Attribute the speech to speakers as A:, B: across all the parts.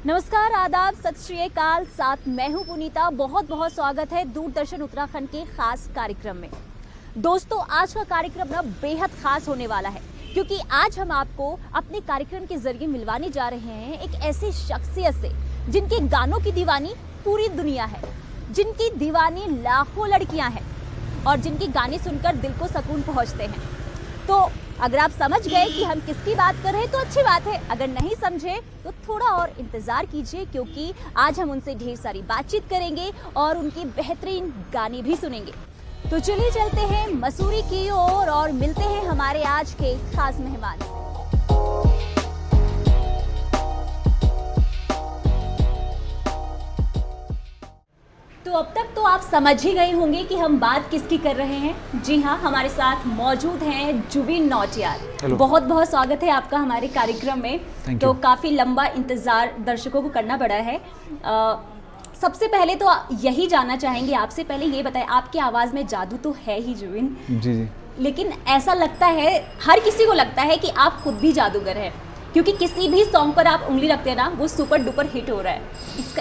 A: नमस्कार, आदाब, सत श्री अकाल। साथ मैं हूं पुनीता। बहुत बहुत स्वागत है दूरदर्शन उत्तराखंड के खास कार्यक्रम में। दोस्तों, आज का कार्यक्रम ना बेहद खास होने वाला है क्योंकि आज हम आपको अपने कार्यक्रम के जरिए मिलवाने जा रहे हैं एक ऐसी शख्सियत से जिनके गानों की दीवानी पूरी दुनिया है, जिनकी दीवानी लाखों लड़कियां हैं और जिनके गाने सुनकर दिल को सुकून पहुंचते हैं। तो अगर आप समझ गए कि हम किसकी बात कर रहे हैं तो अच्छी बात है, अगर नहीं समझे तो थोड़ा और इंतजार कीजिए क्योंकि आज हम उनसे ढेर सारी बातचीत करेंगे और उनके बेहतरीन गाने भी सुनेंगे। तो चलिए चलते हैं मसूरी की ओर और मिलते हैं हमारे आज के खास मेहमान से। तो अब तक तो आप समझ ही गए होंगे कि हम बात किसकी कर रहे हैं। जी हाँ, हमारे साथ मौजूद हैं जुबिन नौटियाल। बहुत बहुत स्वागत है आपका हमारे कार्यक्रम में। तो काफ़ी लंबा इंतज़ार दर्शकों को करना पड़ा है। सबसे पहले तो यही जानना चाहेंगे आपसे, पहले ये बताएं, आपकी आवाज़ में जादू तो है ही जुबिन।
B: जी जी।
A: लेकिन ऐसा लगता है, हर किसी को लगता है कि आप खुद भी जादूगर हैं क्योंकि किसी भी सॉन्ग पर आप उंगली रखते हैं ना, वो सुपर डुपर हिट हो रहा है।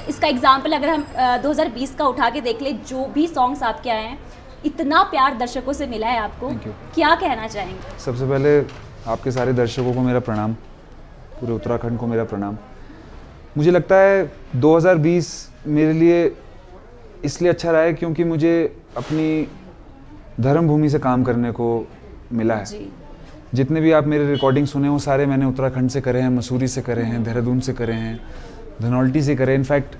A: इसका एग्जाम्पल अगर हम 2020 का उठा के देख ले, जो भी सॉन्ग्स आपके आए हैं, इतना प्यार दर्शकों से मिला है आपको, क्या कहना चाहेंगे?
B: सबसे पहले आपके सारे दर्शकों को मेरा प्रणाम, पूरे उत्तराखंड को मेरा प्रणाम। मुझे लगता है 2020 मेरे लिए इसलिए अच्छा रहा है क्योंकि मुझे अपनी धर्म भूमि से काम करने को मिला है जी। जितने भी आप मेरे रिकॉर्डिंग सुने वो सारे मैंने उत्तराखंड से करे हैं, मसूरी से करे हैं, देहरादून से करे हैं, धनौल्टी से करे हैं। इनफैक्ट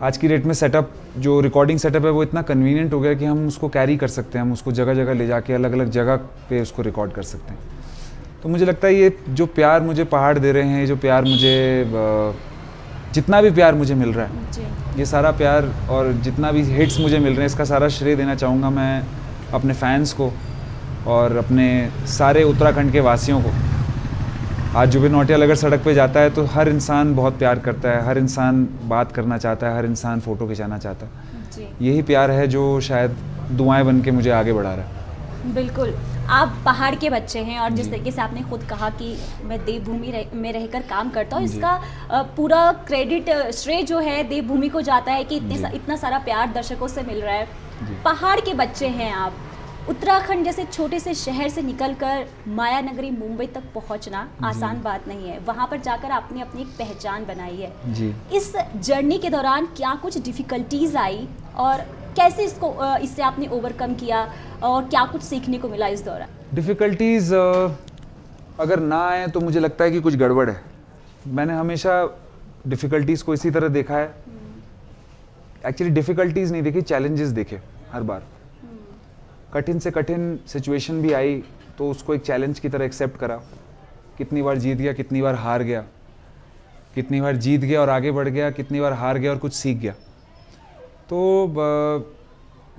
B: आज की डेट में सेटअप, जो रिकॉर्डिंग सेटअप है वो इतना कन्वीनियंट हो गया कि हम उसको कैरी कर सकते हैं, हम उसको जगह जगह ले जाके अलग अलग जगह पे उसको रिकॉर्ड कर सकते हैं। तो मुझे लगता है ये जो प्यार मुझे पहाड़ दे रहे हैं, जो प्यार मुझे, जितना भी प्यार मुझे मिल रहा है, ये सारा प्यार और जितना भी हिट्स मुझे मिल रहे हैं, इसका सारा श्रेय देना चाहूँगा मैं अपने फैंस को और अपने सारे उत्तराखंड के वासियों को। आज जुबिन नौटियाल अगर सड़क पे जाता है तो हर इंसान बहुत प्यार करता है, हर इंसान बात करना चाहता है, हर इंसान फ़ोटो खिंचाना चाहता है। यही प्यार है जो शायद दुआएं बन के मुझे आगे बढ़ा रहा है।
A: बिल्कुल, आप पहाड़ के बच्चे हैं और जिस तरीके से आपने खुद कहा कि मैं देवभूमि में रहकर काम करता हूँ, इसका पूरा क्रेडिट, श्रेय जो है देवभूमि को जाता है कि इतना सारा प्यार दर्शकों से मिल रहा है। पहाड़ के बच्चे हैं आप, उत्तराखंड जैसे छोटे से शहर से निकलकर माया नगरी मुंबई तक पहुंचना आसान बात नहीं है। वहां पर जाकर आपने अपनी एक पहचान बनाई है जी। इस जर्नी के दौरान क्या कुछ डिफ़िकल्टीज आई और कैसे इससे आपने ओवरकम किया और क्या कुछ सीखने को मिला इस दौरान?
B: डिफ़िकल्टीज अगर ना आए तो मुझे लगता है कि कुछ गड़बड़ है। मैंने हमेशा डिफ़िकल्टीज को इसी तरह देखा है। एक्चुअली डिफ़िकल्टीज नहीं देखी, चैलेंजेस देखे हर बार। कठिन से कठिन सिचुएशन भी आई तो उसको एक चैलेंज की तरह एक्सेप्ट करा। कितनी बार जीत गया, कितनी बार हार गया, कितनी बार जीत गया और आगे बढ़ गया, कितनी बार हार गया और कुछ सीख गया। तो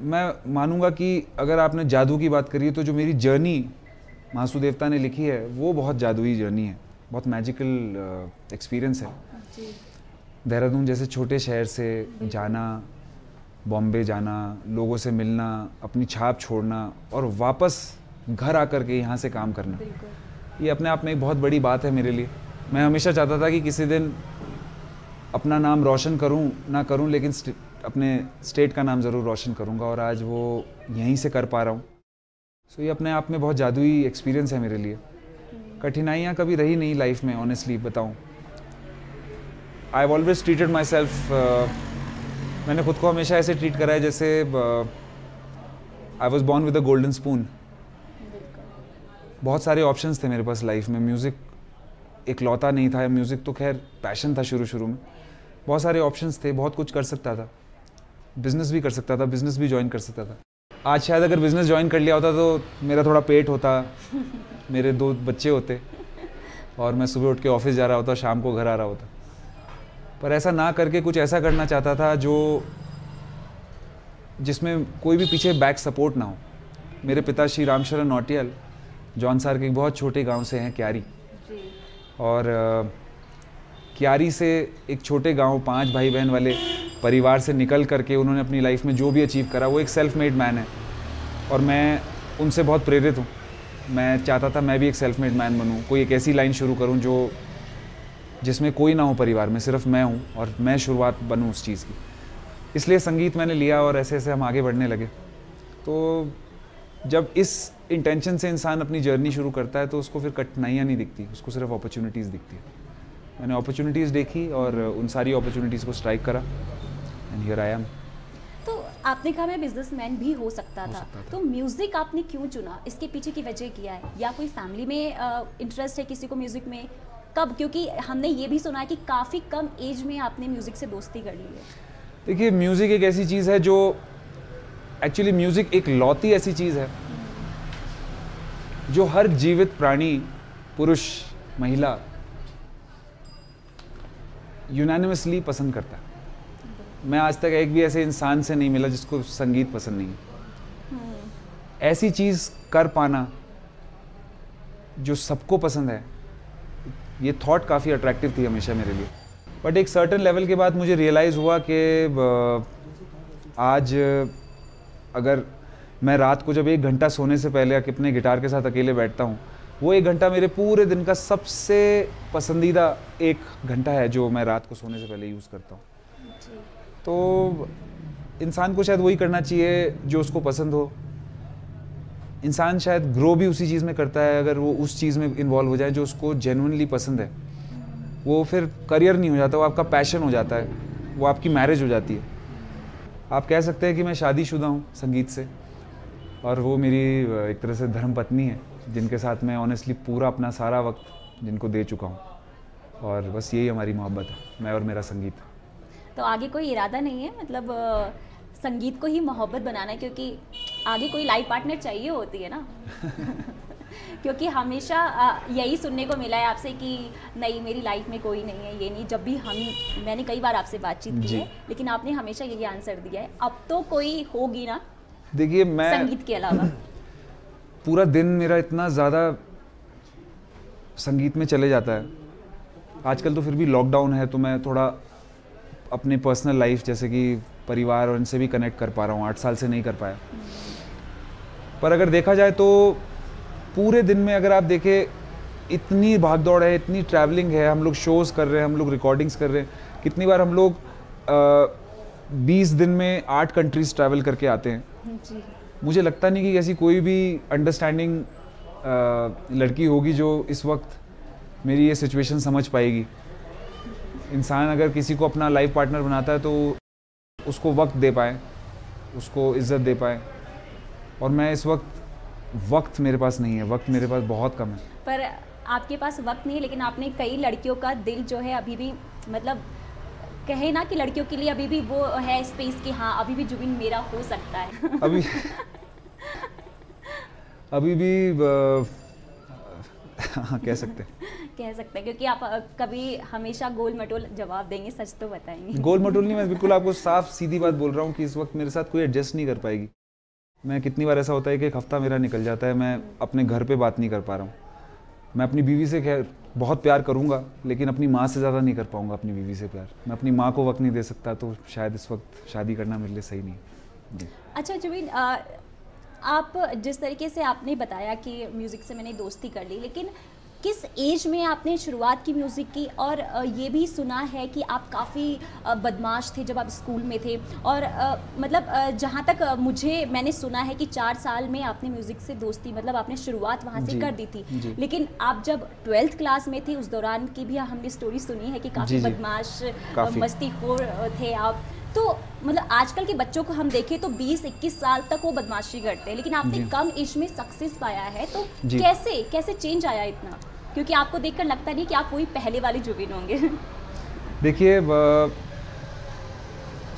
B: मैं मानूंगा कि अगर आपने जादू की बात करी है तो जो मेरी जर्नी महासू देवता ने लिखी है वो बहुत जादुई जर्नी है, बहुत मैजिकल एक्सपीरियंस है। देहरादून जैसे छोटे शहर से जाना, बॉम्बे जाना, लोगों से मिलना, अपनी छाप छोड़ना और वापस घर आकर के यहाँ से काम करना, ये अपने आप में एक बहुत बड़ी बात है मेरे लिए। मैं हमेशा चाहता था कि किसी दिन अपना नाम रोशन करूँ ना करूँ, लेकिन अपने स्टेट का नाम ज़रूर रोशन करूँगा और आज वो यहीं से कर पा रहा हूँ। सो ये अपने आप में बहुत जादुई एक्सपीरियंस है मेरे लिए। कठिनाइयाँ कभी रही नहीं लाइफ में, ऑनेस्टली बताऊँ। I have always treated my self, मैंने खुद को हमेशा ऐसे ट्रीट करा है जैसे I was born with a golden spoon. बहुत सारे ऑप्शंस थे मेरे पास लाइफ में, म्यूज़िक इकलौता नहीं था। म्यूज़िक तो खैर पैशन था शुरू में, बहुत सारे ऑप्शंस थे, बहुत कुछ कर सकता था, बिज़नेस भी कर सकता था, बिज़नेस भी ज्वाइन कर सकता था। आज शायद अगर बिज़नेस ज्वाइन कर लिया होता तो मेरा थोड़ा पेट होता, मेरे 2 बच्चे होते और मैं सुबह उठ के ऑफिस जा रहा होता, शाम को घर आ रहा होता। पर ऐसा ना करके कुछ ऐसा करना चाहता था जिसमें कोई भी पीछे बैक सपोर्ट ना हो। मेरे पिता श्री रामशरण नौटियाल जौनसार के एक बहुत छोटे गांव से हैं, क्यारी। और क्यारी से एक छोटे गांव, 5 भाई बहन वाले परिवार से निकल करके उन्होंने अपनी लाइफ में जो भी अचीव करा, वो एक सेल्फ मेड मैन है और मैं उनसे बहुत प्रेरित हूँ। मैं चाहता था मैं भी एक सेल्फ मेड मैन बनूँ, कोई एक ऐसी लाइन शुरू करूँ जो जिसमें कोई ना हो परिवार में, सिर्फ मैं हूँ और मैं शुरुआत बनूँ उस चीज़ की। इसलिए संगीत मैंने लिया और ऐसे ऐसे हम आगे बढ़ने लगे। तो जब इस इंटेंशन से इंसान अपनी जर्नी शुरू करता है तो उसको फिर कठिनाइयाँ नहीं दिखती, उसको सिर्फ अपॉर्चुनिटीज़ दिखती है। मैंने अपॉर्चुनिटीज़ देखी और उन सारी अपॉर्चुनिटीज़ को स्ट्राइक करा एंड हियर आई एम।
A: तो आपने कहा मैं बिजनेसमैन भी हो सकता था, तो म्यूजिक आपने क्यों चुना? इसके पीछे की वजह क्या है? या कोई फैमिली में इंटरेस्ट है किसी को म्यूजिक में? कब? क्योंकि हमने ये भी सुना है कि काफ़ी कम एज में आपने म्यूजिक से दोस्ती कर ली है।
B: देखिए, म्यूज़िक एक ऐसी चीज़ है जो एक्चुअली म्यूज़िक एक लौती ऐसी चीज़ है जो हर जीवित प्राणी, पुरुष, महिला यूनानिमसली पसंद करता है। मैं आज तक एक भी ऐसे इंसान से नहीं मिला जिसको संगीत पसंद नहीं है। ऐसी चीज़ कर पाना जो सबको पसंद है, ये थॉट काफ़ी अट्रैक्टिव थी हमेशा मेरे लिए। बट एक सर्टेन लेवल के बाद मुझे रियलाइज़ हुआ कि आज अगर मैं रात को जब 1 घंटा सोने से पहले अपने गिटार के साथ अकेले बैठता हूँ, वो 1 घंटा मेरे पूरे दिन का सबसे पसंदीदा 1 घंटा है जो मैं रात को सोने से पहले यूज़ करता हूँ। तो इंसान को शायद वही करना चाहिए जो उसको पसंद हो। इंसान शायद ग्रो भी उसी चीज़ में करता है अगर वो उस चीज़ में इन्वॉल्व हो जाए जो उसको जेन्युइनली पसंद है। वो फिर करियर नहीं हो जाता, वो आपका पैशन हो जाता है, वो आपकी मैरिज हो जाती है। आप कह सकते हैं कि मैं शादीशुदा हूँ संगीत से, और वो मेरी एक तरह से धर्मपत्नी है जिनके साथ मैं ऑनेस्टली पूरा अपना सारा वक्त जिनको दे चुका हूँ, और बस यही हमारी मोहब्बत है, मैं और मेरा संगीत।
A: तो आगे कोई इरादा नहीं है, मतलब संगीत को ही मोहब्बत बनाना है? क्योंकि आगे कोई लाइफ पार्टनर चाहिए होती है ना। क्योंकि हमेशा यही सुनने को मिला है आपसे कि नहीं मेरी लाइफ में कोई नहीं है, ये नहीं। जब भी मैंने कई बार आपसे बातचीत की है, लेकिन आपने हमेशा यही आंसर दिया है। अब तो कोई होगी ना?
B: देखिए, मैं
A: संगीत के अलावा
B: पूरा दिन मेरा इतना ज़्यादा संगीत में चले जाता है। आजकल तो फिर भी लॉकडाउन है तो मैं थोड़ा अपने पर्सनल लाइफ जैसे कि परिवार और इनसे भी कनेक्ट कर पा रहा हूँ। 8 साल से नहीं कर पाया। पर अगर देखा जाए तो पूरे दिन में अगर आप देखें, इतनी भागदौड़ है, इतनी ट्रैवलिंग है, हम लोग शोज़ कर रहे हैं, हम लोग रिकॉर्डिंग्स कर रहे हैं। कितनी बार हम लोग 20 दिन में 8 कंट्रीज ट्रैवल करके आते हैं
A: जी।
B: मुझे लगता नहीं कि ऐसी कोई भी अंडरस्टैंडिंग लड़की होगी जो इस वक्त मेरी ये सिचुएशन समझ पाएगी। इंसान अगर किसी को अपना लाइफ पार्टनर बनाता है तो उसको वक्त दे पाए, उसको इज्जत दे पाए, और मैं इस वक्त मेरे पास नहीं है, वक्त मेरे पास बहुत कम है।
A: पर आपके पास वक्त नहीं है, लेकिन आपने कई लड़कियों का दिल जो है अभी भी, मतलब कहे ना कि लड़कियों के लिए अभी भी वो है स्पेस कि हाँ अभी भी जुबिन मेरा हो सकता है।
B: अभी भी हाँ, कह सकते हैं,
A: क्योंकि आप कभी हमेशा गोल मटोल जवाब देंगे, सच तो बताएंगे।
B: गोल मटोल नहीं, मैं बिल्कुल आपको साफ सीधी बात बोल रहा हूँ कि इस वक्त मेरे साथ कोई एडजस्ट नहीं कर पाएगी। मैं कितनी बार ऐसा होता है कि 1 हफ्ता मेरा निकल जाता है, मैं अपने घर पे बात नहीं कर पा रहा हूँ। मैं अपनी बीवी से खैर बहुत प्यार करूँगा, लेकिन अपनी माँ से ज़्यादा नहीं कर पाऊँगा अपनी बीवी से प्यार। मैं अपनी माँ को वक्त नहीं दे सकता, तो शायद इस वक्त शादी करना मेरे लिए सही नहीं है।
A: अच्छा जुबिन, आप जिस तरीके से आपने बताया कि म्यूज़िक से मैंने दोस्ती कर ली, लेकिन किस एज में आपने शुरुआत की म्यूज़िक की? और ये भी सुना है कि आप काफ़ी बदमाश थे जब आप स्कूल में थे, और मतलब जहाँ तक मैंने सुना है कि 4 साल में आपने म्यूज़िक से दोस्ती, मतलब आपने शुरुआत वहाँ से कर दी थी। लेकिन आप जब 12th क्लास में थे उस दौरान की भी हमने स्टोरी सुनी है कि काफ़ी बदमाश मस्तीखोर थे आप। तो मतलब आजकल के बच्चों को हम देखें तो 20-21 साल तक वो बदमाशी करते हैं, लेकिन आपने कम एज में सक्सेस पाया है, तो कैसे चेंज आया इतना? क्योंकि आपको देखकर लगता नहीं कि आप वही पहले वाले जुबिन होंगे।
B: देखिए,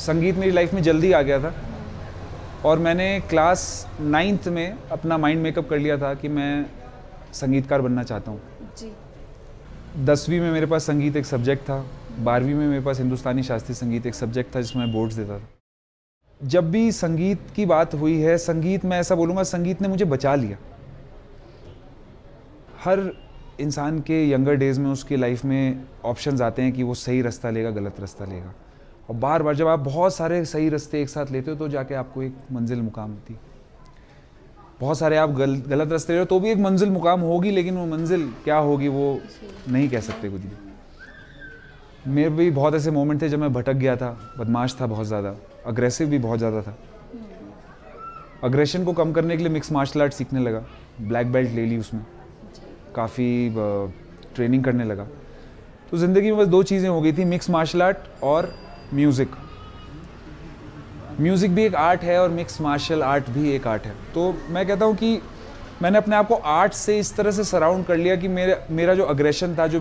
B: संगीत मेरी लाइफ में जल्दी आ गया था, और मैंने क्लास 9th में अपना माइंड मेकअप कर लिया था कि मैं संगीतकार बनना चाहता हूँ जी। 10वीं में मेरे पास संगीत एक सब्जेक्ट था, 12वीं में मेरे पास हिंदुस्तानी शास्त्रीय संगीत एक सब्जेक्ट था जिसमें मैं बोर्ड्स देता था। जब भी संगीत की बात हुई है, संगीत, मैं ऐसा बोलूँगा, संगीत ने मुझे बचा लिया। हर इंसान के यंगर डेज़ में उसकी लाइफ में ऑप्शंस आते हैं कि वो सही रास्ता लेगा, गलत रास्ता लेगा, और बार बार जब आप बहुत सारे सही रास्ते एक साथ लेते हो तो जाके आपको एक मंजिल मुकाम होती है। बहुत सारे आप गलत रास्ते ले रहे हो तो भी एक मंजिल मुकाम होगी, लेकिन वो मंजिल क्या होगी वो नहीं कह सकते कुछ भी। मेरे भी बहुत ऐसे मोमेंट थे जब मैं भटक गया था, बदमाश था बहुत ज़्यादा, अग्रेसिव भी बहुत ज़्यादा था। अग्रेशन को कम करने के लिए मिक्स मार्शल आर्ट सीखने लगा, ब्लैक बेल्ट ले ली उसमें, काफ़ी ट्रेनिंग करने लगा। तो ज़िंदगी में बस 2 चीज़ें हो गई थी, मिक्स मार्शल आर्ट और म्यूज़िक। म्यूज़िक भी एक आर्ट है और मिक्स मार्शल आर्ट भी एक आर्ट है। तो मैं कहता हूँ कि मैंने अपने आप को आर्ट से इस तरह से सराउंड कर लिया कि मेरा जो अग्रेशन था, जो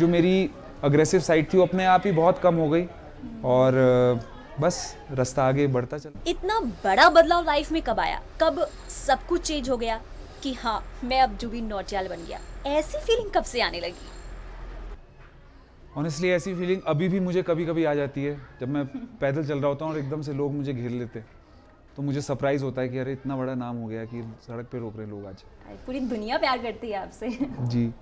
B: मेरी अग्रेसिव साइड थी, वो अपने आप ही बहुत कम हो गई और बस रास्ता आगे बढ़ता चला।
A: इतना बड़ा बदलाव लाइफ में कब आया, कब सब कुछ चेंज हो गया कि हाँ मैं अब जुबिन नौटियाल बन गया? ऐसी फीलिंग कब से आने लगी?
B: ऑनेस्टली ऐसी फीलिंग अभी भी मुझे कभी कभी आ जाती है जब मैं पैदल चल रहा होता हूँ और एकदम से लोग मुझे घेर लेते, तो मुझे सरप्राइज होता है कि अरे इतना बड़ा नाम हो गया कि सड़क पे रोक रहे हैं लोग आज।
A: पूरी दुनिया प्यार करती है आपसे।
B: जी,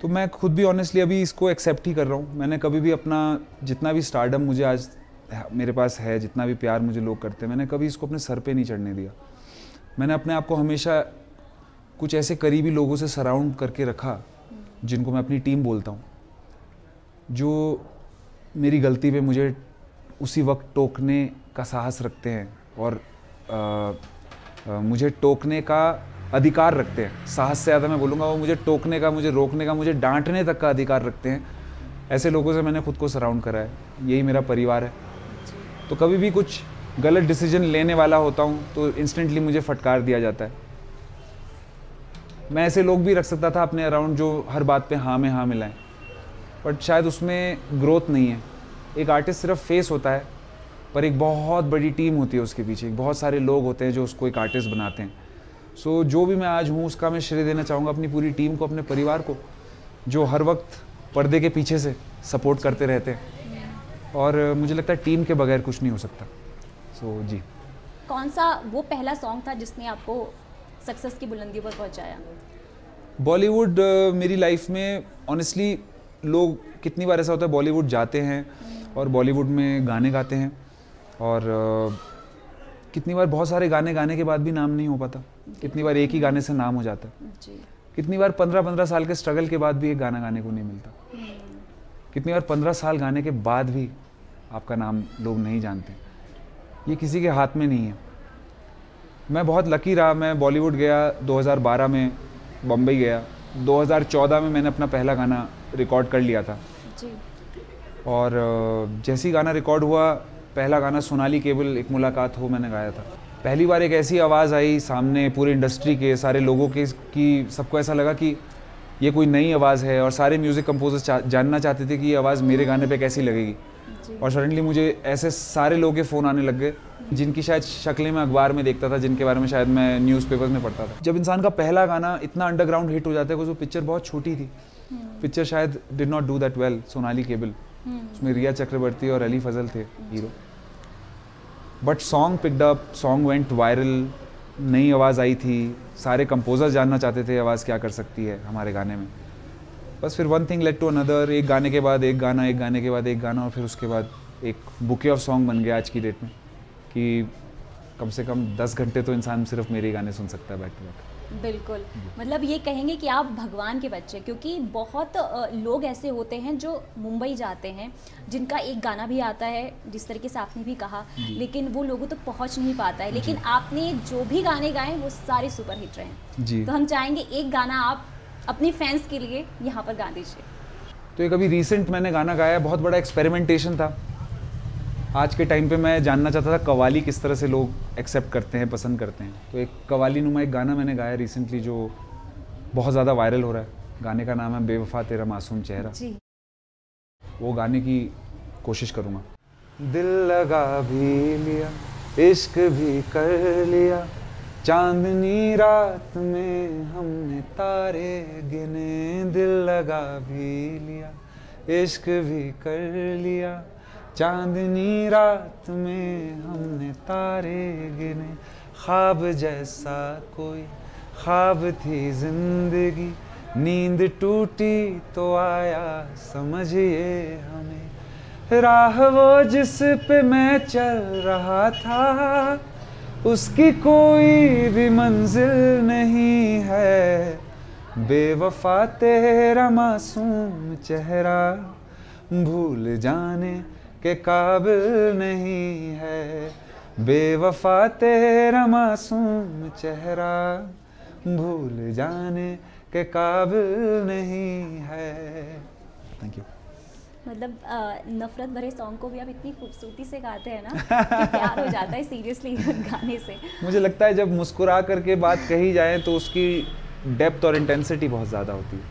B: तो मैं खुद भी ऑनेस्टली अभी इसको एक्सेप्ट ही कर रहा हूँ। मैंने कभी भी अपना जितना भी स्टारडम मुझे आज मेरे पास है, जितना भी प्यार मुझे लोग करते हैं, मैंने कभी इसको अपने सर पे नहीं चढ़ने दिया। मैंने अपने आप को हमेशा कुछ ऐसे करीबी लोगों से सराउंड करके रखा जिनको मैं अपनी टीम बोलता हूँ, जो मेरी गलती पे मुझे उसी वक्त टोकने का साहस रखते हैं और मुझे टोकने का अधिकार रखते हैं। साहस से ज़्यादा मैं बोलूँगा, वो मुझे टोकने का, मुझे रोकने का, मुझे डांटने तक का अधिकार रखते हैं। ऐसे लोगों से मैंने खुद को सराउंड करा है, यही मेरा परिवार है। तो कभी भी कुछ गलत डिसीजन लेने वाला होता हूँ तो इंस्टेंटली मुझे फटकार दिया जाता है। मैं ऐसे लोग भी रख सकता था अपने अराउंड जो हर बात पे हाँ में हाँ मिलाएं, बट शायद उसमें ग्रोथ नहीं है। एक आर्टिस्ट सिर्फ फेस होता है, पर एक बहुत बड़ी टीम होती है उसके पीछे, बहुत सारे लोग होते हैं जो उसको एक आर्टिस्ट बनाते हैं। सो जो भी मैं आज हूँ उसका मैं श्रेय देना चाहूँगा अपनी पूरी टीम को, अपने परिवार को, जो हर वक्त पर्दे के पीछे से सपोर्ट करते रहते हैं। और मुझे लगता है टीम के बगैर कुछ नहीं हो सकता। सो जी।
A: कौन सा वो पहला सॉन्ग था जिसने आपको सक्सेस की बुलंदियों पर पहुंचाया?
B: बॉलीवुड मेरी लाइफ में ऑनेस्टली, लोग कितनी बार ऐसा होता है बॉलीवुड जाते हैं और बॉलीवुड में गाने गाते हैं और कितनी बार बहुत सारे गाने गाने के बाद भी नाम नहीं हो पाता, कितनी बार एक ही गाने से नाम हो जाता है, कितनी बार 15-15 साल के स्ट्रगल के बाद भी एक गाना गाने को नहीं मिलता, कितनी बार 15 साल गाने के बाद भी आपका नाम लोग नहीं जानते। ये किसी के हाथ में नहीं है। मैं बहुत लकी रहा, मैं बॉलीवुड गया 2012 में, बम्बई गया 2014 में, मैंने अपना पहला गाना रिकॉर्ड कर लिया था जी। और जैसे ही गाना रिकॉर्ड हुआ, पहला गाना सोनाली केवल एक मुलाकात हो मैंने गाया था। पहली बार एक ऐसी आवाज़ आई सामने पूरी इंडस्ट्री के सारे लोगों के कि सबको ऐसा लगा कि ये कोई नई आवाज़ है और सारे म्यूज़िक कंपोजर्स जानना चाहते थे कि ये आवाज़ मेरे गाने पे कैसी लगेगी। और सडनली मुझे ऐसे सारे लोगों के फ़ोन आने लग गए जिनकी शायद शक्लें मैं अखबार में देखता था, जिनके बारे में शायद मैं न्यूज़पेपर में पढ़ता था। जब इंसान का पहला गाना इतना अंडरग्राउंड हिट हो जाता है, वो पिक्चर बहुत छोटी थी, पिक्चर शायद did not do that well, Sonali cable, उसमें रिया चक्रवर्ती और अली फजल थे hero, but song picked up, song went viral, नई आवाज़ आई थी, सारे कंपोजर जानना चाहते थे आवाज़ क्या कर सकती है हमारे गाने में। बस फिर one thing led to another, एक गाने के बाद एक गाना, एक गाने के बाद एक गाना, और फिर उसके बाद एक बुके ऑफ सॉन्ग बन गया आज की डेट में कि कम से कम 10 घंटे तो इंसान सिर्फ मेरे गाने सुन सकता है बैक टू बैक।
A: बिल्कुल, मतलब ये कहेंगे कि आप भगवान के बच्चे, क्योंकि बहुत लोग ऐसे होते हैं जो मुंबई जाते हैं जिनका एक गाना भी आता है, जिस तरीके से आपने भी कहा, लेकिन वो लोगों तक पहुंच नहीं पाता है, लेकिन आपने जो भी गाने गाए वो सारे सुपर हिट रहे जी। तो हम चाहेंगे एक गाना आप अपनी फैंस के लिए यहाँ पर गा दीजिए।
B: तो एक अभी रिसेंट मैंने गाना गाया, बहुत बड़ा एक्सपेरिमेंटेशन था। आज के टाइम पे मैं जानना चाहता था कव्वाली किस तरह से लोग एक्सेप्ट करते हैं, पसंद करते हैं। तो एक कव्वाली नुमा एक गाना मैंने गाया रिसेंटली जो बहुत ज़्यादा वायरल हो रहा है। गाने का नाम है बेवफा तेरा मासूम चेहरा जी। वो गाने की कोशिश करूँगा। दिल लगा भी लिया, इश्क भी कर लिया, चांदनी रात में हमने तारे गिने। दिल लगा भी लिया, इश्क भी कर लिया, चांदनी रात में हमने तारे गिने। ख्वाब जैसा कोई ख्वाब थी जिंदगी, नींद टूटी तो आया समझिए हमें। राह वो जिस पे मैं चल रहा था, उसकी कोई भी मंजिल नहीं है। बेवफा तेरा मासूम चेहरा, भूल जाने के काबिल नहीं है, बेवफा तेरा मासूम चेहरा भूल जाने के काबिल नहीं है। Thank you.
A: मतलब नफरत भरे सॉन्ग को भी आप इतनी खूबसूरती से गाते हैं ना कि प्यार हो जाता है सीरियसली गाने से।
B: मुझे लगता है जब मुस्कुरा करके बात कही जाए तो उसकी डेप्थ और इंटेंसिटी बहुत ज़्यादा होती है,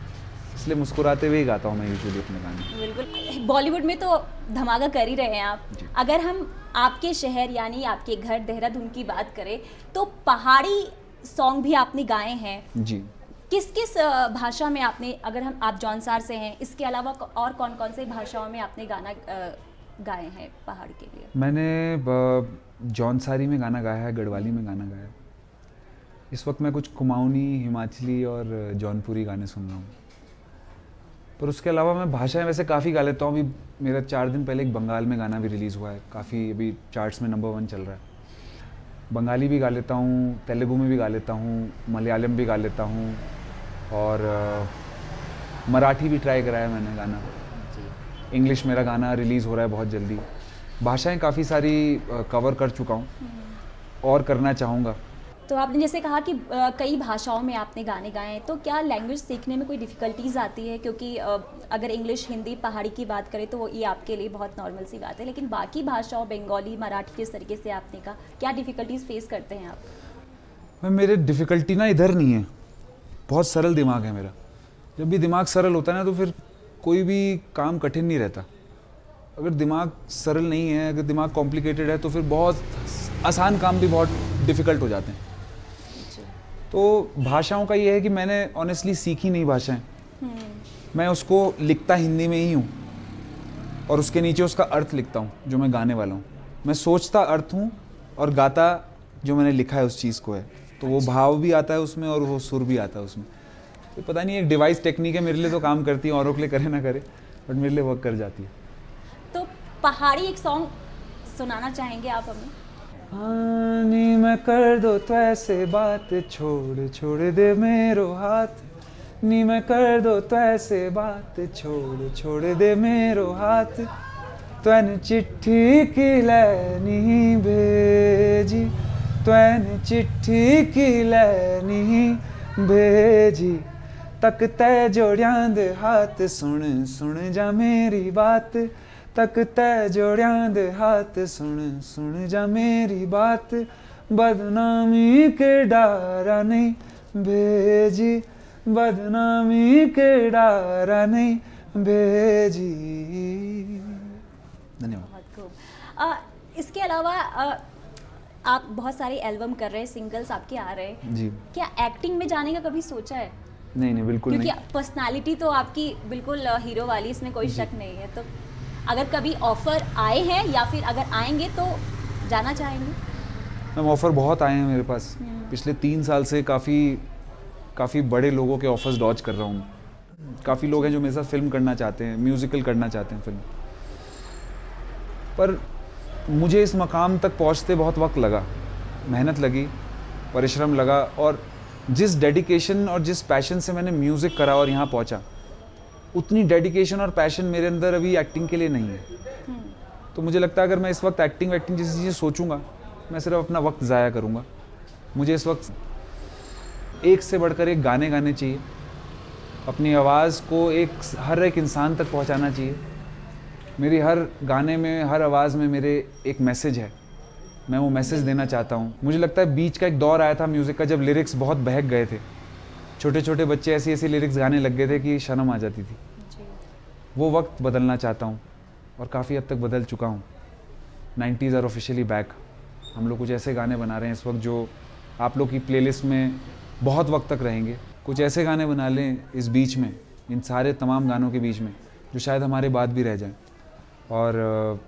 B: इसलिए मुस्कुराते हुए ही गाता हूँ मैं यूजुअली अपने गाने।
A: बिल्कुल। बॉलीवुड में तो धमाका कर ही रहे हैं आप। अगर हम आपके शहर यानी आपके घर देहरादून की बात करें तो पहाड़ी सॉन्ग भी आपने गाए हैं
B: जी।
A: किस किस भाषा में आपने, अगर हम आप जौनसार से हैं, इसके अलावा और कौन कौन से भाषाओं में आपने गाना गाए हैं पहाड़ के लिए?
B: मैंने जौनसारी में गाना गाया है, गढ़वाली में गाना गाया है। इस वक्त मैं कुछ कुमाऊनी, हिमाचली और जौनपुरी गाने सुन रहा हूँ। पर उसके अलावा मैं भाषाएं वैसे काफ़ी गा लेता हूँ। अभी मेरा 4 दिन पहले एक बंगाल में गाना भी रिलीज़ हुआ है, काफ़ी अभी चार्ट्स में नंबर 1 चल रहा है। बंगाली भी गा लेता हूँ, तेलुगु में भी गा लेता हूँ, मलयालम भी गा लेता हूँ और मराठी भी ट्राई करा है मैंने गाना। इंग्लिश मेरा गाना रिलीज़ हो रहा है बहुत जल्दी। भाषाएं काफ़ी सारी कवर कर चुका हूँ और करना चाहूँगा।
A: तो आपने जैसे कहा कि कई भाषाओं में आपने गाने गाए हैं, तो क्या लैंग्वेज सीखने में कोई डिफ़िकल्टीज़ आती है? क्योंकि अगर इंग्लिश, हिंदी, पहाड़ी की बात करें तो ये आपके लिए बहुत नॉर्मल सी बात है, लेकिन बाकी भाषाओं, बंगाली, मराठी, किस तरीके से आपने कहा, क्या डिफ़िकल्टीज़ फेस करते हैं आप?
B: मैं मेरे डिफ़िकल्टी ना इधर नहीं है, बहुत सरल दिमाग है मेरा। जब भी दिमाग सरल होता है ना तो फिर कोई भी काम कठिन नहीं रहता। अगर दिमाग सरल नहीं है, अगर दिमाग कॉम्प्लिकेटेड है तो फिर बहुत आसान काम भी बहुत डिफ़िकल्ट हो जाते हैं। तो भाषाओं का ये है कि मैंने ऑनेस्टली सीखी नहीं भाषाएं। मैं उसको लिखता हिंदी में ही हूँ और उसके नीचे उसका अर्थ लिखता हूँ जो मैं गाने वाला हूँ। मैं सोचता अर्थ हूँ और गाता जो मैंने लिखा है उस चीज़ को है। तो वो भाव भी आता है उसमें और वो सुर भी आता है उसमें। तो पता नहीं, एक डिवाइस टेक्निक है, मेरे लिए तो काम करती है, औरों के लिए करे ना करे, बट मेरे लिए वर्क कर जाती है।
A: तो पहाड़ी एक सॉन्ग सुनाना चाहेंगे आप हमें?
B: नी मैं कर दो तो ऐसे बात, छोड़ छोड़ दे मेरो हाथ, नी मैं कर दो तो ऐसे बात, छोड़ छोड़ दे मेरो हाथ, तैन चिट्ठी की लैनी भेजी, तैन चिट्ठी की लैनी भेजी, तक तै जोड़ियां दे हाथ, सुन सुन जा मेरी बात, तक तै जोड़ियां दे हाथ, सुन सुन जा मेरी बात, बदनामी के डारा नहीं भेजी, बदनामी के डारा नहीं भेजी। धन्यवाद।
A: बहुत खूब। इसके अलावा आप बहुत सारे एल्बम कर रहे हैं, सिंगल्स आपके आ रहे हैं
B: जी।
A: क्या एक्टिंग में जाने का कभी सोचा है?
B: नहीं बिल्कुल नहीं।
A: क्योंकि पर्सनालिटी तो आपकी बिल्कुल हीरो वाली, इसमें कोई शक नहीं है। तो अगर कभी ऑफर आए हैं या फिर अगर आएंगे तो जाना चाहेंगे?
B: मैम ऑफ़र बहुत आए हैं मेरे पास। पिछले 3 साल से काफ़ी बड़े लोगों के ऑफर्स डॉज कर रहा हूँ। काफ़ी लोग हैं जो मेरे साथ फिल्म करना चाहते हैं, म्यूज़िकल करना चाहते हैं फिल्म। पर मुझे इस मकाम तक पहुँचते बहुत वक्त लगा, मेहनत लगी, परिश्रम लगा, और जिस डेडिकेशन और जिस पैशन से मैंने म्यूज़िक करा और यहाँ पहुँचा, उतनी डेडिकेशन और पैशन मेरे अंदर अभी एक्टिंग के लिए नहीं है। तो मुझे लगता है अगर मैं इस वक्त एक्टिंग जैसी चीज़ें सोचूंगा, मैं सिर्फ अपना वक्त ज़ाया करूँगा। मुझे इस वक्त एक से बढ़कर एक गाने गाने चाहिए, अपनी आवाज़ को हर एक इंसान तक पहुँचाना चाहिए। मेरी हर गाने में, हर आवाज़ में मेरे एक मैसेज है, मैं वो मैसेज देना चाहता हूँ। मुझे लगता है बीच का एक दौर आया था म्यूज़िक का जब लिरिक्स बहुत बहक गए थे, छोटे छोटे बच्चे ऐसी ऐसी लिरिक्स गाने लग गए थे कि शर्म आ जाती थी। वो वक्त बदलना चाहता हूँ और काफ़ी हद तक बदल चुका हूँ। 90s are officially back. हम लोग कुछ ऐसे गाने बना रहे हैं इस वक्त जो आप लोग की प्लेलिस्ट में बहुत वक्त तक रहेंगे। कुछ ऐसे गाने बना लें इस बीच में, इन सारे तमाम गानों के बीच में, जो शायद हमारे बाद भी रह जाएं। और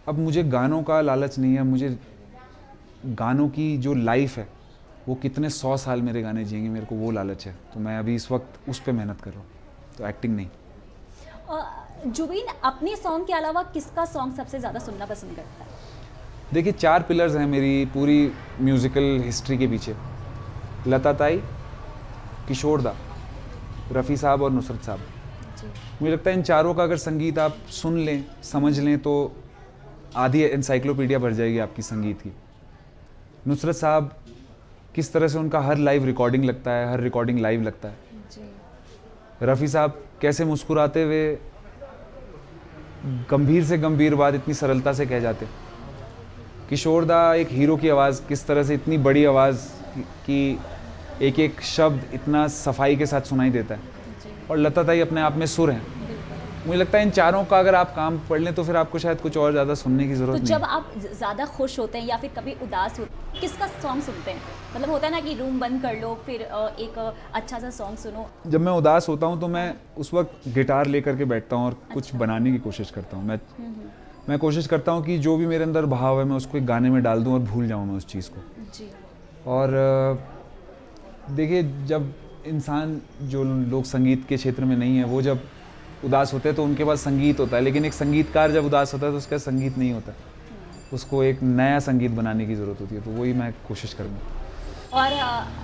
B: अब मुझे गानों का लालच नहीं है, मुझे गानों की जो लाइफ है वो कितने 100 साल मेरे गाने जिएंगे, मेरे को वो लालच है। तो मैं अभी इस वक्त उस पर मेहनत कर रहा हूँ, तो एक्टिंग नहीं।
A: जुबीन अपने सॉन्ग के अलावा किसका सॉन्ग सबसे ज़्यादा सुनना पसंद करता है?
B: देखिए 4 पिलर्स हैं मेरी पूरी म्यूज़िकल हिस्ट्री के पीछे। लता ताई, किशोर दा, रफ़ी साहब और नुसरत साहब। मुझे लगता है इन चारों का अगर संगीत आप सुन लें, समझ लें, तो आधी एनसाइक्लोपीडिया भर जाएगी आपकी संगीत की। नुसरत साहब, किस तरह से उनका हर लाइव रिकॉर्डिंग लगता है, हर रिकॉर्डिंग लाइव लगता है। रफ़ी साहब कैसे मुस्कुराते हुए गंभीर से गंभीर बात इतनी सरलता से कह जाते। किशोर दा एक हीरो की आवाज़, किस तरह से इतनी बड़ी आवाज़ की एक एक शब्द इतना सफाई के साथ सुनाई देता है। और लता ताई अपने आप में सुर हैं। मुझे लगता है इन चारों का अगर आप काम पढ़ लें तो फिर आपको शायद कुछ और ज़्यादा सुनने की ज़रूरत
A: तो
B: नहीं।
A: जब आप ज़्यादा खुश होते हैं या फिर कभी उदास होते हैं, किसका सॉन्ग सुनते हैं? मतलब होता है ना कि रूम बंद कर लो, फिर एक अच्छा सा सॉन्ग सुनो।
B: जब मैं उदास होता हूँ तो मैं उस वक्त गिटार लेकर के बैठता हूँ और कुछ बनाने की कोशिश करता हूँ। मैं कोशिश करता हूँ कि जो भी मेरे अंदर भाव है मैं उसको एक गाने में डाल दूँ और भूल जाऊँ मैं उस चीज़ को।
A: जी।
B: और देखिए, जब इंसान, जो लोग संगीत के क्षेत्र में नहीं है, वो जब उदास होते हैं तो उनके पास संगीत होता है, लेकिन एक संगीतकार जब उदास होता है तो उसका संगीत नहीं होता, उसको एक नया संगीत बनाने की ज़रूरत होती है। तो वही मैं कोशिश करूँगा।
A: और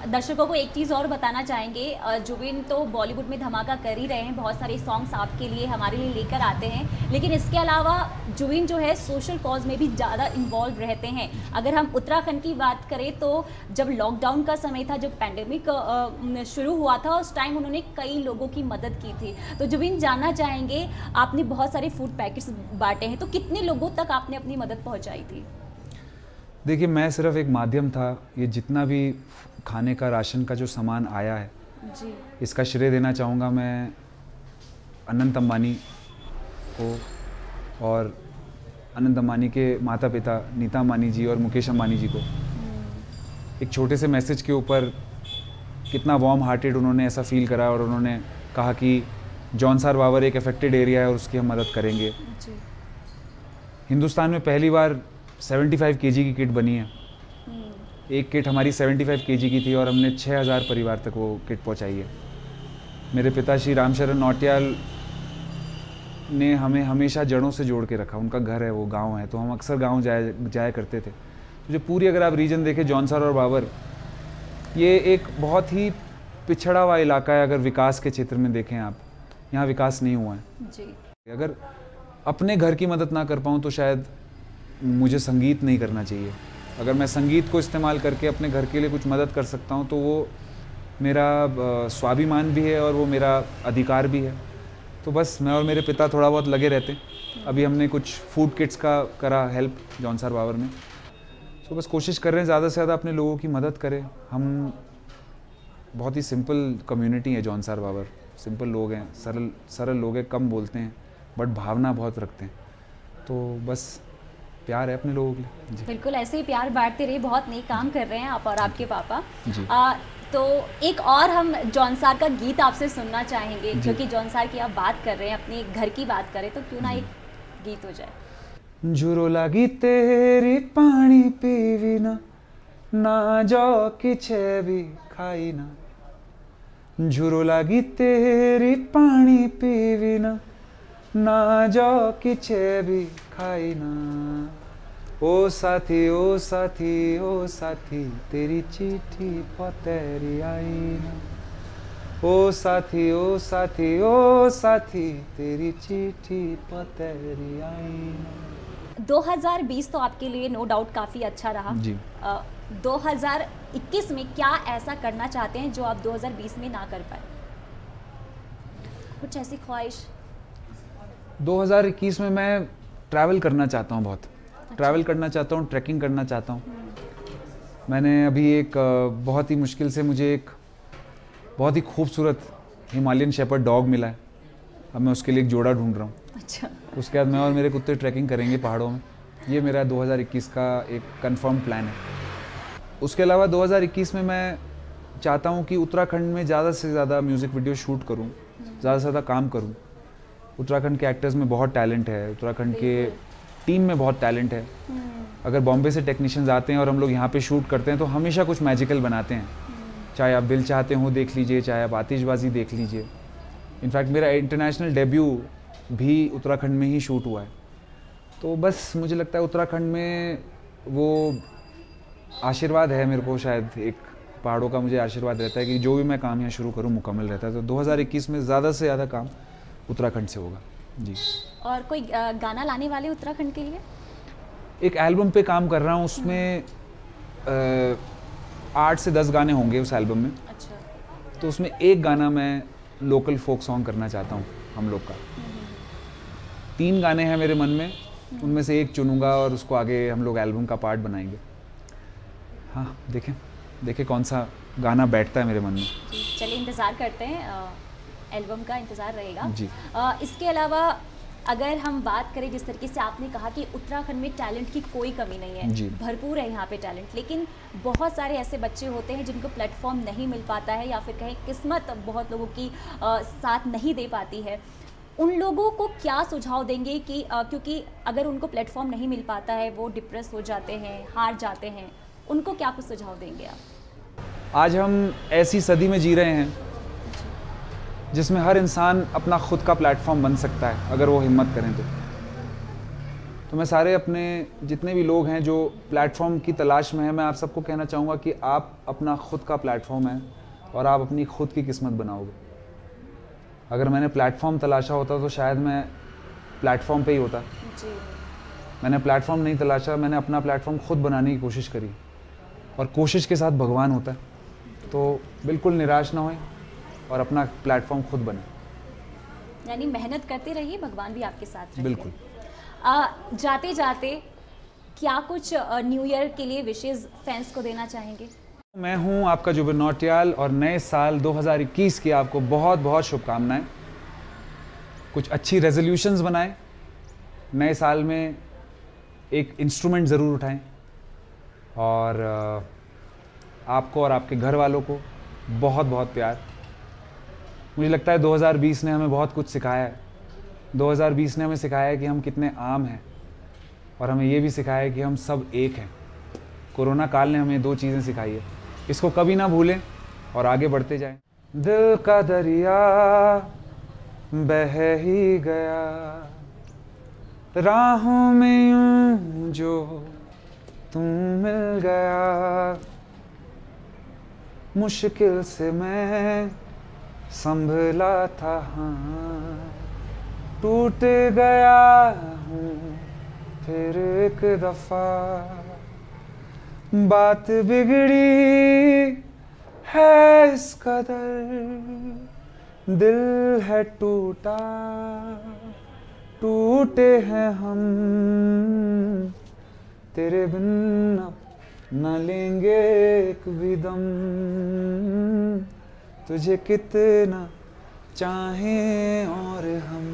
A: दर्शकों को एक चीज़ और बताना चाहेंगे, जुबिन तो बॉलीवुड में धमाका कर ही रहे हैं, बहुत सारे सॉन्ग्स आपके लिए, हमारे लिए लेकर आते हैं, लेकिन इसके अलावा जुबिन जो है सोशल कॉज में भी ज़्यादा इन्वॉल्व रहते हैं। अगर हम उत्तराखंड की बात करें तो जब लॉकडाउन का समय था, जब पैंडेमिक शुरू हुआ था, उस टाइम उन्होंने कई लोगों की मदद की थी। तो जुबिन, जानना चाहेंगे, आपने बहुत सारे फूड पैकेट्स बांटे हैं, तो कितने लोगों तक आपने अपनी मदद पहुँचाई थी?
B: देखिए, मैं सिर्फ एक माध्यम था। ये जितना भी खाने का, राशन का जो सामान आया है
A: जी,
B: इसका श्रेय देना चाहूँगा मैं अनंत अंबानी को और अनंत अंबानी के माता पिता नीता अंबानी जी और मुकेश अंबानी जी को। एक छोटे से मैसेज के ऊपर कितना वार्म हार्टेड उन्होंने ऐसा फील करा और उन्होंने कहा कि जौनसार बावर एक अफेक्टेड एरिया है और उसकी हम मदद करेंगे।
A: जी।
B: हिंदुस्तान में पहली बार 75 केजी की किट बनी है। एक किट हमारी 75 केजी की थी और हमने 6000 परिवार तक वो किट पहुंचाई है। मेरे पिता श्री रामशरण नौटियाल ने हमें हमेशा जड़ों से जोड़ के रखा। उनका घर है, वो गांव है, तो हम अक्सर गांव जाया करते थे। तो जो पूरी अगर आप रीजन देखें, जौनसार और बाबर, ये एक बहुत ही पिछड़ा हुआ इलाका है। अगर विकास के क्षेत्र में देखें आप, यहाँ विकास नहीं हुआ है
A: जी।
B: अगर अपने घर की मदद ना कर पाऊँ तो शायद मुझे संगीत नहीं करना चाहिए। अगर मैं संगीत को इस्तेमाल करके अपने घर के लिए कुछ मदद कर सकता हूँ तो वो मेरा स्वाभिमान भी है और वो मेरा अधिकार भी है। तो बस मैं और मेरे पिता थोड़ा बहुत लगे रहते हैं। अभी हमने कुछ फूड किट्स का करा हेल्प जौनसार बावर में। तो बस कोशिश कर रहे हैं ज़्यादा से ज़्यादा अपने लोगों की मदद करें। हम बहुत ही सिंपल कम्युनिटी है जौनसार बावर, सिंपल लोग हैं, सरल लोग हैं, कम बोलते हैं, बट भावना बहुत रखते हैं। तो बस प्यार है अपने लोगों के लिए। जी।
A: बिल्कुल ऐसे ही प्यार बांटते रहिए, बहुत नेक काम कर रहे हैं आप और आपके पापा
B: जी।
A: तो एक और हम जौनसार का गीत आपसे सुनना चाहेंगे, क्योंकि जौनसार की आप बात कर रहे हैं, अपने घर की बात करें, तो क्यों ना एक गीत हो जाए।
B: जुरो लगी तेरी पानी पीवी ना जो किछे भी खाई ना। जुरो लगी तेरी पानी पीवी ना जो किछे भी खाई ना। ओ साथी ओ साथी ओ साथी तेरी चिट्ठी पतेरी आई ना। ओ साथी ओ साथी ओ साथी तेरी चिट्ठी पतेरी आई ना।
A: 2020 तो आपके लिए नो डाउट काफ़ी अच्छा रहा
B: जी।
A: 2021 में क्या ऐसा करना चाहते हैं जो आप 2020 में ना कर पाए? कुछ ऐसी ख्वाहिश?
B: 2021 में मैं ट्रैवल करना चाहता हूँ, बहुत ट्रैवल करना चाहता हूँ, ट्रैकिंग करना चाहता हूँ। मैंने अभी एक बहुत ही मुश्किल से मुझे एक बहुत ही खूबसूरत हिमालयन शेपर्ड डॉग मिला है। अब मैं उसके लिए एक जोड़ा ढूंढ रहा हूँ।
A: अच्छा।
B: उसके बाद मैं और मेरे कुत्ते ट्रैकिंग करेंगे पहाड़ों में। ये मेरा 2021 का एक कंफर्म प्लान है। उसके अलावा 2021 में मैं चाहता हूँ कि उत्तराखंड में ज़्यादा से ज़्यादा म्यूज़िक वीडियो शूट करूँ, ज़्यादा से ज़्यादा काम करूँ। उत्तराखंड के एक्टर्स में बहुत टैलेंट है, उत्तराखंड के टीम में बहुत टैलेंट है। अगर बॉम्बे से टेक्नीशियंस आते हैं और हम लोग यहाँ पे शूट करते हैं तो हमेशा कुछ मैजिकल बनाते हैं। चाहे आप दिल चाहते हो देख लीजिए, चाहे आप आतिशबाजी देख लीजिए। इनफैक्ट मेरा इंटरनेशनल डेब्यू भी उत्तराखंड में ही शूट हुआ है। तो बस मुझे लगता है उत्तराखंड में वो आशीर्वाद है मेरे को, शायद एक पहाड़ों का मुझे आशीर्वाद रहता है कि जो भी मैं काम यहाँ शुरू करूँ मुकम्मल रहता है। तो 2021 में ज़्यादा से ज़्यादा काम उत्तराखंड से होगा जी।
A: और कोई गाना लाने वाले उत्तराखंड के लिए?
B: एक एल्बम पे काम कर रहा हूँ, उसमें 8 से 10 गाने होंगे उस एल्बम में।
A: अच्छा।
B: तो उसमें एक गाना मैं लोकल फोक सॉन्ग करना चाहता हूँ हम लोग का। 3 गाने हैं मेरे मन में, उनमें से एक चुनूंगा और उसको आगे हम लोग एल्बम का पार्ट बनाएंगे। हाँ, देखें कौन सा गाना बैठता है मेरे मन में।
A: चलिए इंतज़ार करते हैं, एल्बम का इंतज़ार रहेगा
B: जी।
A: इसके अलावा अगर हम बात करें, जिस तरीके से आपने कहा कि उत्तराखंड में टैलेंट की कोई कमी नहीं है,
B: जी।
A: भरपूर है यहाँ पे टैलेंट, लेकिन बहुत सारे ऐसे बच्चे होते हैं जिनको प्लेटफॉर्म नहीं मिल पाता है, या फिर कहें किस्मत बहुत लोगों की साथ नहीं दे पाती है। उन लोगों को क्या सुझाव देंगे कि क्योंकि अगर उनको प्लेटफॉर्म नहीं मिल पाता है, वो डिप्रेस हो जाते हैं, हार जाते हैं, उनको क्या कुछ सुझाव देंगे आप?
B: आज हम ऐसी सदी में जी रहे हैं जिसमें हर इंसान अपना खुद का प्लेटफॉर्म बन सकता है अगर वो हिम्मत करें तो मैं सारे अपने जितने भी लोग हैं जो प्लेटफॉर्म की तलाश में हैं, मैं आप सबको कहना चाहूँगा कि आप अपना खुद का प्लेटफॉर्म है और आप अपनी खुद की किस्मत बनाओगे। अगर मैंने प्लेटफॉर्म तलाशा होता तो शायद मैं प्लेटफॉर्म पे ही होता
A: जी।
B: मैंने प्लेटफॉर्म नहीं तलाशा, मैंने अपना प्लेटफॉर्म खुद बनाने की कोशिश करी, और कोशिश के साथ भगवान होता है। तो बिल्कुल निराश ना होएं और अपना प्लेटफॉर्म खुद बने।
A: यानी मेहनत करते रहिए, भगवान भी आपके साथ रहेंगे।
B: बिल्कुल।
A: जाते जाते क्या कुछ न्यू ईयर के लिए विशेस फैंस को देना चाहेंगे?
B: मैं हूं आपका जुबिन नौटियाल और नए साल 2021 की आपको बहुत बहुत शुभकामनाएं। कुछ अच्छी रेजोल्यूशंस बनाएं, नए साल में एक इंस्ट्रूमेंट ज़रूर उठाएं, और आपको और आपके घर वालों को बहुत बहुत प्यार। मुझे लगता है 2020 ने हमें बहुत कुछ सिखाया है। 2020 ने हमें सिखाया है कि हम कितने आम हैं, और हमें ये भी सिखाया है कि हम सब एक हैं। कोरोना काल ने हमें 2 चीज़ें सिखाई है, इसको कभी ना भूलें और आगे बढ़ते जाएं। दिल का दरिया बह ही गया, राहों में यूं जो तुम मिल गया, मुश्किल से मैं संभला था, हाँ टूट गया हूँ फिर एक दफा, बात बिगड़ी है इस कदर, दिल है टूटा, टूटे हैं हम, तेरे बिन अब न लेंगे एक भी दम, तुझे कितना चाहें और हम।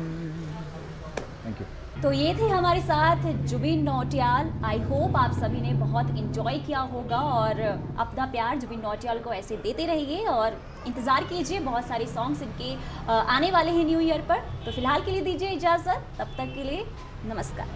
B: Thank you.
A: तो ये थे हमारे साथ जुबिन नौटियाल। आई होप आप सभी ने बहुत इंजॉय किया होगा, और अपना प्यार जुबिन नौटियाल को ऐसे देते रहिए, और इंतज़ार कीजिए, बहुत सारे सॉन्ग्स इनके आने वाले हैं न्यू ईयर पर। तो फिलहाल के लिए दीजिए इजाज़त, तब तक के लिए नमस्कार।